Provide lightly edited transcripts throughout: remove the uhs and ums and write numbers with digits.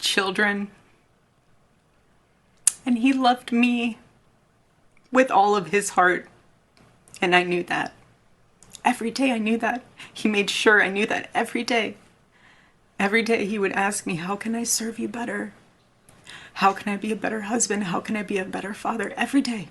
children. And he loved me with all of his heart. And I knew that. Every day I knew that. He made sure I knew that every day. Every day he would ask me, how can I serve you better? How can I be a better husband? How can I be a better father? Every day.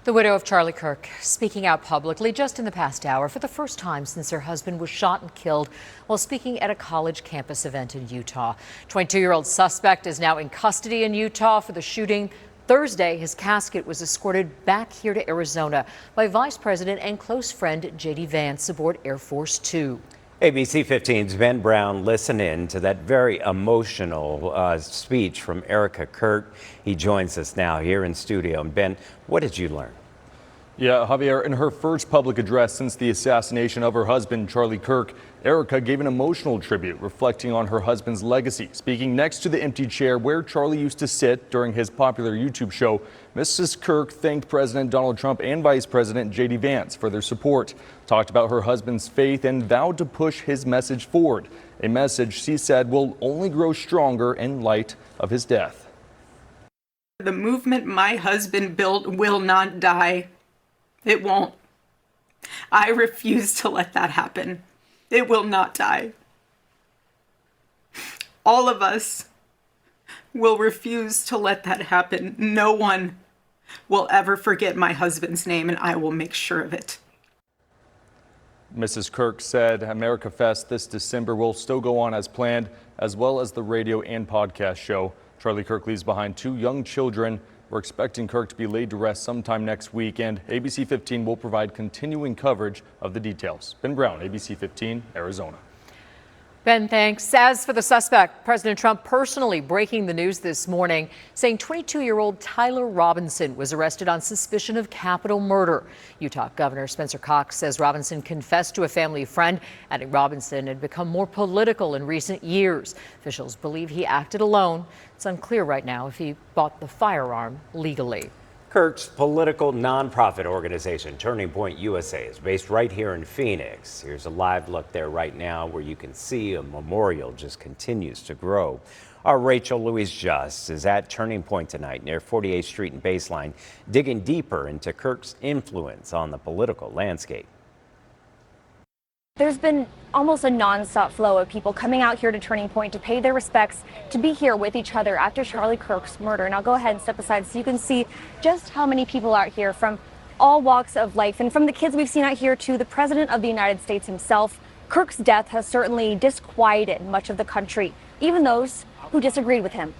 The widow of Charlie Kirk speaking out publicly just in the past hour for the first time since her husband was shot and killed while speaking at a college campus event in Utah. 22-year-old suspect is now in custody in Utah for the shooting. Thursday, his casket was escorted back here to Arizona by Vice President and close friend J.D. Vance aboard Air Force Two. ABC 15's Ben Brown listened in to that very emotional speech from Erika Kirk. He joins us now here in studio. And Ben, what did you learn? Yeah, Javier, in her first public address since the assassination of her husband, Charlie Kirk, Erika gave an emotional tribute reflecting on her husband's legacy. Speaking next to the empty chair where Charlie used to sit during his popular YouTube show, Mrs. Kirk thanked President Donald Trump and Vice President J.D. Vance for their support, talked about her husband's faith, and vowed to push his message forward, a message she said will only grow stronger in light of his death. The movement my husband built will not die. It won't. I refuse to let that happen. It will not die. All of us will refuse to let that happen. No one will ever forget my husband's name, and I will make sure of it. Mrs. Kirk said America Fest this December will still go on as planned, as well as the radio and podcast show. Charlie Kirk leaves behind 2 young children. We're expecting Kirk to be laid to rest sometime next week, and ABC 15 will provide continuing coverage of the details. Ben Brown, ABC 15, Arizona. Ben, thanks. As for the suspect, President Trump personally breaking the news this morning, saying 22-year-old Tyler Robinson was arrested on suspicion of capital murder. Utah Governor Spencer Cox says Robinson confessed to a family friend, adding Robinson had become more political in recent years. Officials believe he acted alone. It's unclear right now if he bought the firearm legally. Kirk's political nonprofit organization, Turning Point USA, is based right here in Phoenix. Here's a live look there right now where you can see a memorial just continues to grow. Our Rachel Louise Just is at Turning Point tonight near 48th Street and Baseline, digging deeper into Kirk's influence on the political landscape. There's been almost a nonstop flow of people coming out here to Turning Point to pay their respects, to be here with each other after Charlie Kirk's murder. And I'll go ahead and step aside so you can see just how many people out here from all walks of life, and from the kids we've seen out here to the President of the United States himself. Kirk's death has certainly disquieted much of the country, even those who disagreed with him.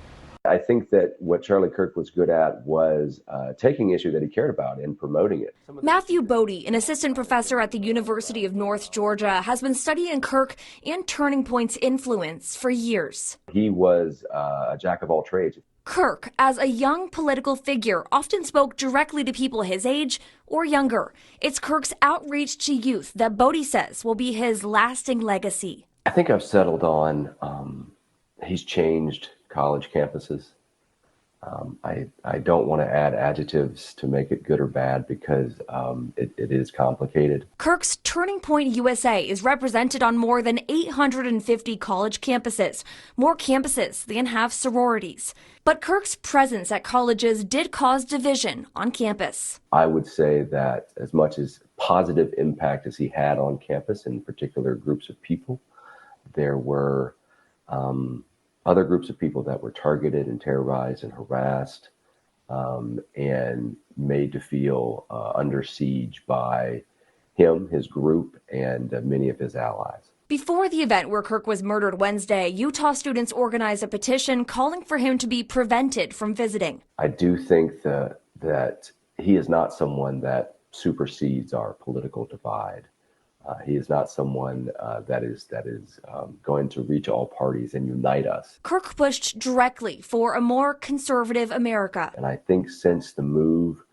I think that what Charlie Kirk was good at was taking issue that he cared about and promoting it. Matthew Bodie, an assistant professor at the University of North Georgia, has been studying Kirk and Turning Point's influence for years. He was a jack of all trades. Kirk, as a young political figure, often spoke directly to people his age or younger. It's Kirk's outreach to youth that Bodie says will be his lasting legacy. I think I've settled on he's changed college campuses. I don't want to add adjectives to make it good or bad because it is complicated. Kirk's Turning Point USA is represented on more than 850 college campuses, more campuses than have sororities. But Kirk's presence at colleges did cause division on campus. I would say that as much as positive impact as he had on campus in particular groups of people, there were other groups of people that were targeted and terrorized and harassed and made to feel under siege by him, his group, and many of his allies. Before the event where Kirk was murdered Wednesday, Utah students organized a petition calling for him to be prevented from visiting. I do think that he is not someone that supersedes our political divide. He is not someone that is going to reach all parties and unite us. Kirk pushed directly for a more conservative America. And I think since the move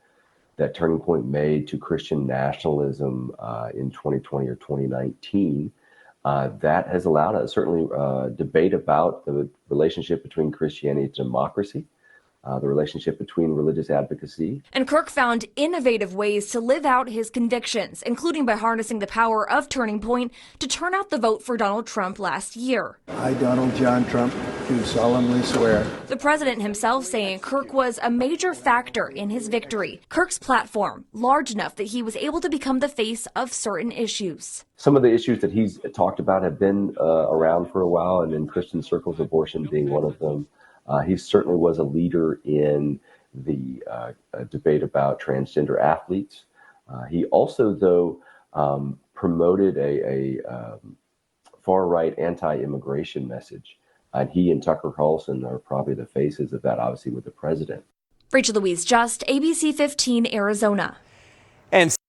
that Turning Point made to Christian nationalism in 2020 or 2019, that has allowed us certainly debate about the relationship between Christianity and democracy. the relationship between religious advocacy. And Kirk found innovative ways to live out his convictions, including by harnessing the power of Turning Point to turn out the vote for Donald Trump last year. I, Donald John Trump, do solemnly swear. The president himself saying Kirk was a major factor in his victory. Kirk's platform, large enough that he was able to become the face of certain issues. Some of the issues that he's talked about have been around for a while, and in Christian circles, abortion being one of them. He certainly was a leader in the debate about transgender athletes. He also, though, promoted a far-right anti-immigration message. And he and Tucker Carlson are probably the faces of that, obviously, with the president. Rachel Louise Just, ABC 15, Arizona. And